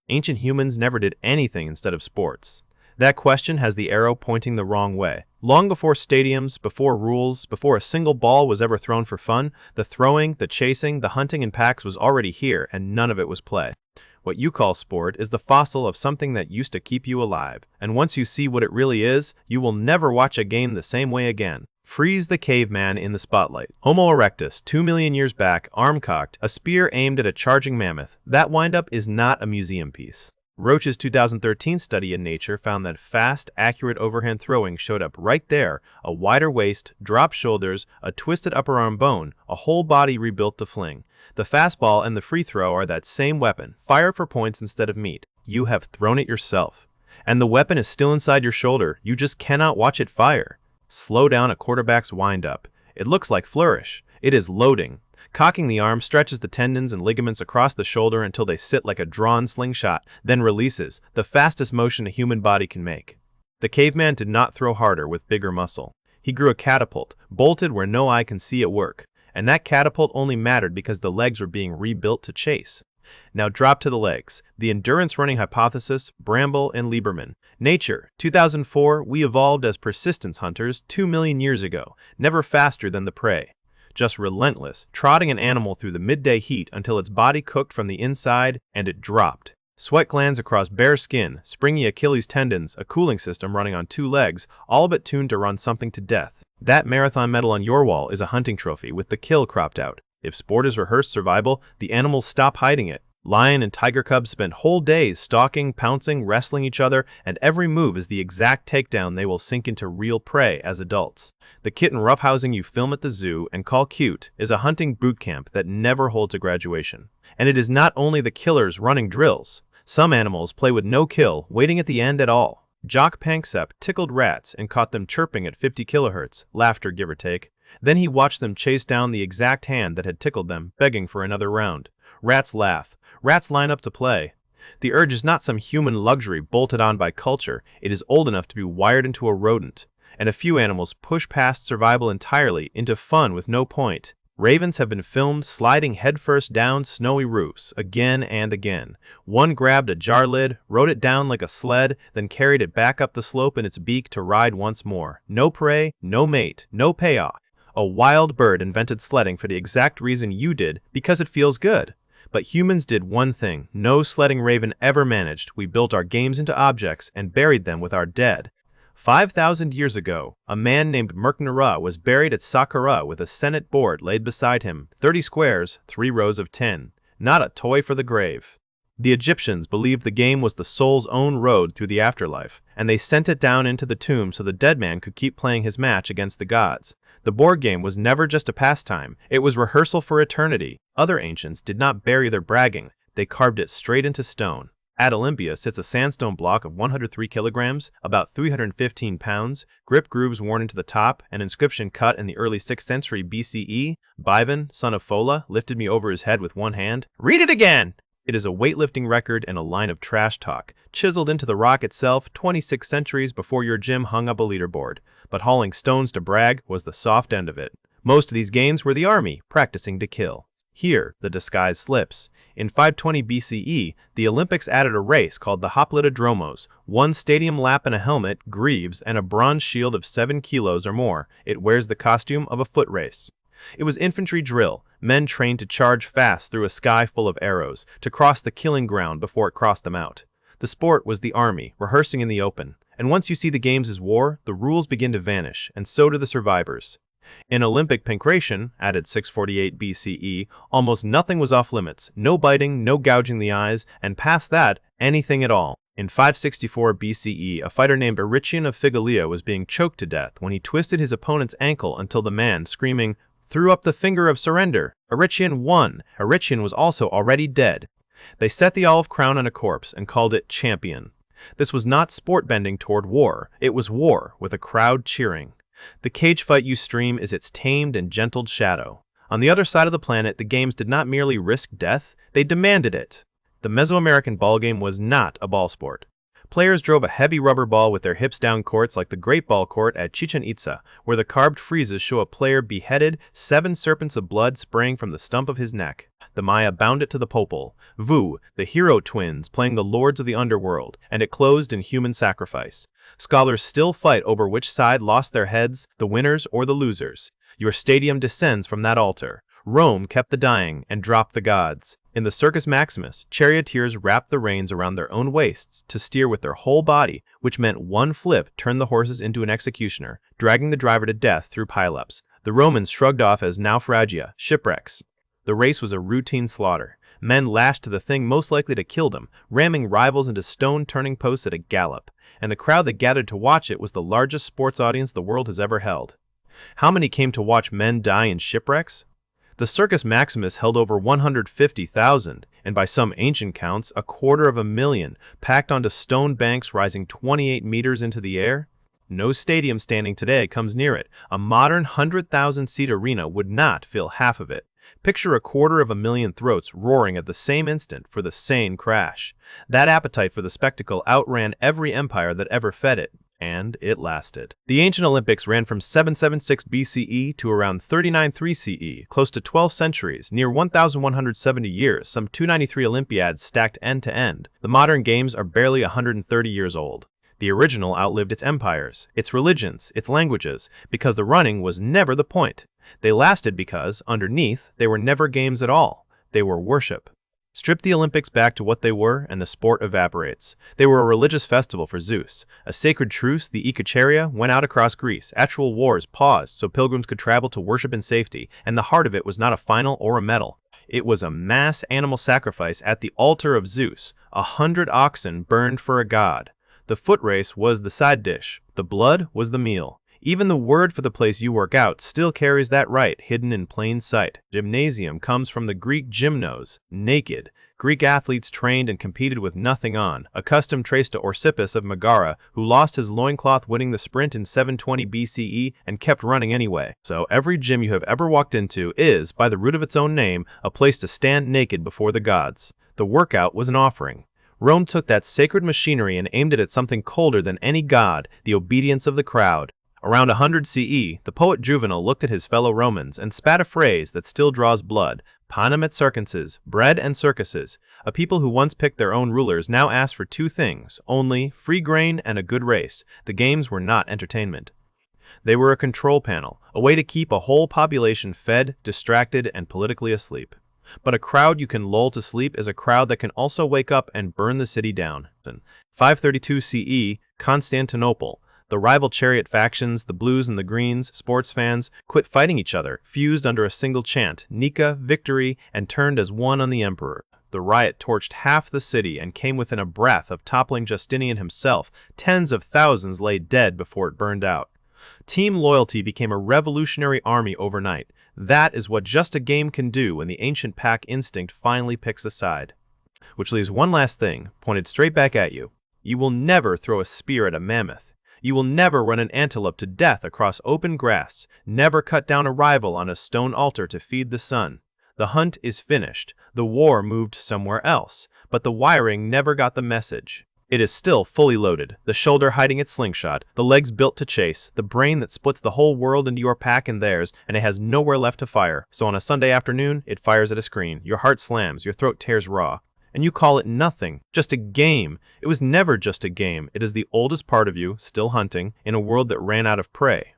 ancient humans never did anything instead of sports? That question has the arrow pointing the wrong way. Long before stadiums, before rules, before a single ball was ever thrown for fun, the throwing, the chasing, the hunting in packs was already here, and none of it was play. What you call sport is the fossil of something that used to keep you alive, and once you see what it really is, you will never watch a game the same way again. Freeze the caveman in the spotlight. Homo erectus, 2 million years back, arm cocked, a spear aimed at a charging mammoth. That windup is not a museum piece. Roach's 2013 study in Nature found that fast, accurate overhand throwing showed up right there: a wider waist, dropped shoulders, a twisted upper arm bone, a whole body rebuilt to fling. The fastball and the free throw are that same weapon. Fire for points instead of meat. You have thrown it yourself. And the weapon is still inside your shoulder. You just cannot watch it fire. Slow down a quarterback's windup. It looks like flourish. It is loading. Cocking the arm stretches the tendons and ligaments across the shoulder until they sit like a drawn slingshot, then releases, the fastest motion a human body can make. The caveman did not throw harder with bigger muscle. He grew a catapult, bolted where no eye can see it work. And that catapult only mattered because the legs were being rebuilt to chase. Now drop to the legs. The endurance running hypothesis, Bramble and Lieberman. Nature, 2004, we evolved as persistence hunters 2 million years ago, never faster than the prey. Just relentless, trotting an animal through the midday heat until its body cooked from the inside and it dropped. Sweat glands across bare skin, springy Achilles tendons, a cooling system running on 2 legs, all but tuned to run something to death. That marathon medal on your wall is a hunting trophy with the kill cropped out. If sport is rehearsed survival, the animals stop hiding it. Lion and tiger cubs spend whole days stalking, pouncing, wrestling each other, and every move is the exact takedown they will sink into real prey as adults. The kitten roughhousing you film at the zoo and call cute is a hunting boot camp that never holds a graduation. And it is not only the killers running drills. Some animals play with no kill, waiting at the end at all. Jock Panksepp tickled rats and caught them chirping at 50 kilohertz, laughter give or take. Then he watched them chase down the exact hand that had tickled them, begging for another round. Rats laugh. Rats line up to play. The urge is not some human luxury bolted on by culture. It is old enough to be wired into a rodent. And a few animals push past survival entirely into fun with no point. Ravens have been filmed sliding headfirst down snowy roofs again and again. One grabbed a jar lid, rode it down like a sled, then carried it back up the slope in its beak to ride once more. No prey, no mate, no payoff. A wild bird invented sledding for the exact reason you did, because it feels good. But humans did one thing no sledding raven ever managed. We built our games into objects and buried them with our dead. 5,000 years ago, a man named Merknara was buried at Saqqara with a Senate board laid beside him, 30 squares, 3 rows of 10. Not a toy for the grave. The Egyptians believed the game was the soul's own road through the afterlife, and they sent it down into the tomb so the dead man could keep playing his match against the gods. The board game was never just a pastime, it was rehearsal for eternity. Other ancients did not bury their bragging, they carved it straight into stone. At Olympia sits a sandstone block of 103 kilograms, about 315 pounds, grip grooves worn into the top, an inscription cut in the early 6th century BCE, Bivan, son of Fola, lifted me over his head with one hand. Read it again! It is a weightlifting record and a line of trash talk, chiseled into the rock itself 26 centuries before your gym hung up a leaderboard. But hauling stones to brag was the soft end of it. Most of these games were the army, practicing to kill. Here, the disguise slips. In 520 BCE, the Olympics added a race called the Hoplitodromos, 1 stadium lap and a helmet, greaves, and a bronze shield of 7 kilos or more. It wears the costume of a foot race. It was infantry drill, men trained to charge fast through a sky full of arrows, to cross the killing ground before it crossed them out. The sport was the army, rehearsing in the open. And once you see the games as war, the rules begin to vanish, and so do the survivors. In Olympic pancration, added 648 BCE, almost nothing was off limits, no biting, no gouging the eyes, and past that, anything at all. In 564 BCE, a fighter named Erytrion of Phigalia was being choked to death when he twisted his opponent's ankle until the man, screaming, threw up the finger of surrender. Erytrion won. Erytrion was also already dead. They set the olive crown on a corpse and called it champion. This was not sport bending toward war, it was war, with a crowd cheering. The cage fight you stream is its tamed and gentled shadow. On the other side of the planet, the games did not merely risk death, they demanded it. The Mesoamerican ball game was not a ball sport. Players drove a heavy rubber ball with their hips down courts like the Great Ball Court at Chichen Itza, where the carved friezes show a player beheaded, 7 serpents of blood spraying from the stump of his neck. The Maya bound it to the Popol Vuh, the hero twins playing the lords of the underworld, and it closed in human sacrifice. Scholars still fight over which side lost their heads, the winners or the losers. Your stadium descends from that altar. Rome kept the dying and dropped the gods. In the Circus Maximus, charioteers wrapped the reins around their own waists to steer with their whole body, which meant one flip turned the horses into an executioner, dragging the driver to death through pileups. The Romans shrugged off as naufragia, shipwrecks. The race was a routine slaughter. Men lashed to the thing most likely to kill them, ramming rivals into stone turning posts at a gallop, and the crowd that gathered to watch it was the largest sports audience the world has ever held. How many came to watch men die in shipwrecks? The Circus Maximus held over 150,000, and by some ancient counts, 250,000, packed onto stone banks rising 28 meters into the air. No stadium standing today comes near it. A modern 100,000-seat arena would not fill half of it. Picture 250,000 throats roaring at the same instant for the sane crash. That appetite for the spectacle outran every empire that ever fed it. And it lasted. The ancient Olympics ran from 776 BCE to around 393 CE, close to 12 centuries, near 1,170 years, some 293 Olympiads stacked end to end. The modern games are barely 130 years old. The original outlived its empires, its religions, its languages, because the running was never the point. They lasted because, underneath, they were never games at all. They were worship. Strip the Olympics back to what they were, and the sport evaporates. They were a religious festival for Zeus. A sacred truce, the Ikacharia, went out across Greece. Actual wars paused so pilgrims could travel to worship in safety, and the heart of it was not a final or a medal. It was a mass animal sacrifice at the altar of Zeus. 100 oxen burned for a god. The footrace was the side dish. The blood was the meal. Even the word for the place you work out still carries that rite hidden in plain sight. Gymnasium comes from the Greek gymnos, naked. Greek athletes trained and competed with nothing on, a custom traced to Orsippus of Megara, who lost his loincloth winning the sprint in 720 BCE and kept running anyway. So every gym you have ever walked into is, by the root of its own name, a place to stand naked before the gods. The workout was an offering. Rome took that sacred machinery and aimed it at something colder than any god, the obedience of the crowd. Around 100 CE, the poet Juvenal looked at his fellow Romans and spat a phrase that still draws blood: panem et circenses, bread and circuses. A people who once picked their own rulers now asked for 2 things only: free grain and a good race. The games were not entertainment. They were a control panel, a way to keep a whole population fed, distracted, and politically asleep. But a crowd you can lull to sleep is a crowd that can also wake up and burn the city down. 532 CE, Constantinople. The rival chariot factions, the blues and the greens, sports fans, quit fighting each other, fused under a single chant, Nika, victory, and turned as one on the emperor. The riot torched half the city and came within a breath of toppling Justinian himself. Tens of thousands lay dead before it burned out. Team loyalty became a revolutionary army overnight. That is what just a game can do when the ancient pack instinct finally picks a side. Which leaves one last thing, pointed straight back at you. You will never throw a spear at a mammoth. You will never run an antelope to death across open grass, never cut down a rival on a stone altar to feed the sun. The hunt is finished. The war moved somewhere else, but the wiring never got the message. It is still fully loaded, the shoulder hiding its slingshot, the legs built to chase, the brain that splits the whole world into your pack and theirs, and it has nowhere left to fire. So on a Sunday afternoon, it fires at a screen. Your heart slams, your throat tears raw. And you call it nothing, just a game. It was never just a game. It is the oldest part of you, still hunting, in a world that ran out of prey.